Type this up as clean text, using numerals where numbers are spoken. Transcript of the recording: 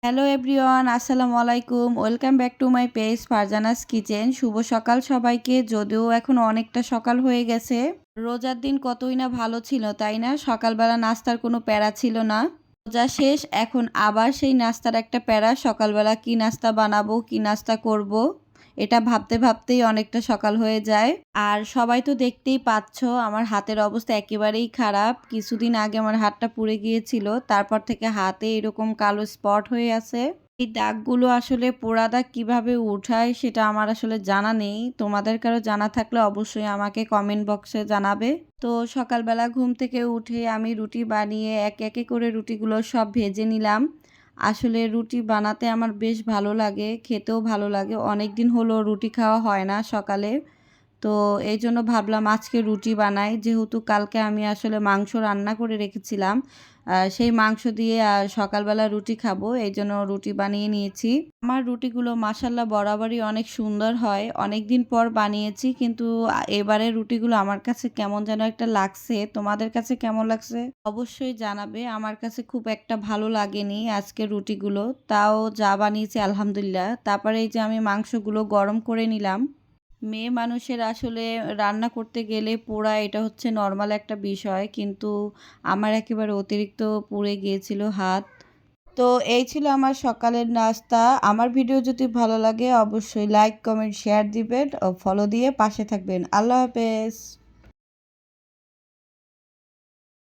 Hello everyone, আসসালামু আলাইকুম। Welcome back to my page Farzana's kitchen. শুভ সকাল সবাইকে। যদিও এখন অনেকটা সকাল হয়ে গেছে। রোজার দিন কতই না ভালো ছিল, তাই না? সকালবেলা নাস্তার কোনো প্যারা ছিল না। রোজা শেষ, এখন আবার সেই নাস্তার একটা প্যারা। সকালবেলা কি নাস্তা বানাবো, কি নাস্তা করব, এটা ভাবতে ভাবতেই অনেকটা সকাল হয়ে যায়। আর সবাই তো দেখতেই পাচ্ছ আমার হাতের অবস্থা একেবারেই খারাপ। কিছুদিন আগে আমার হাতটা পুড়ে গিয়েছিল, তারপর থেকে হাতে এরকম কালো স্পট হয়ে আছে। এই দাগগুলো আসলে পোড়া দাগ কিভাবে উঠায় সেটা আমার আসলে জানা নেই। তোমাদের কারো জানা থাকলে অবশ্যই আমাকে কমেন্ট বক্সে জানাবে। তো সকালবেলা ঘুম থেকে উঠে আমি রুটি বানিয়ে একে একে করে রুটিগুলো সব ভেজে নিলাম। আসলে রুটি বানাতে আমার বেশ ভালো লাগে, খেতেও ভালো লাগে। অনেক দিন হলো রুটি খাওয়া হয় না সকালে। তো এই জন্য ভাবলাম আজকে রুটি বানাই, যেহেতু কালকে আমি আসলে মাংস রান্না করে রেখেছিলাম। সেই মাংস দিয়ে সকালবেলা রুটি খাবো, এই জন্য রুটি বানিয়ে নিয়েছি। আমার রুটিগুলো মাশাল্লাহ বরাবরই অনেক সুন্দর হয়। অনেক দিন পর বানিয়েছি, কিন্তু এবারে রুটিগুলো আমার কাছে কেমন যেন একটা লাগছে। তোমাদের কাছে কেমন লাগছে অবশ্যই জানাবে। আমার কাছে খুব একটা ভালো লাগেনি আজকে রুটিগুলো, তাও যা বানিয়েছি আলহামদুলিল্লাহ। তারপরে এই যে আমি মাংসগুলো গরম করে নিলাম। মেয়ে মানুষের আসলে রান্না করতে গেলে পোড়া এটা হচ্ছে নর্মাল একটা বিষয়, কিন্তু আমার একেবারে অতিরিক্ত পুড়ে গিয়েছিল হাত। তো এই ছিল আমার সকালের নাস্তা। আমার ভিডিও যদি ভালো লাগে অবশ্যই লাইক কমেন্ট শেয়ার দিবেন ও ফলো দিয়ে পাশে থাকবেন। আল্লাহ হাফেজ।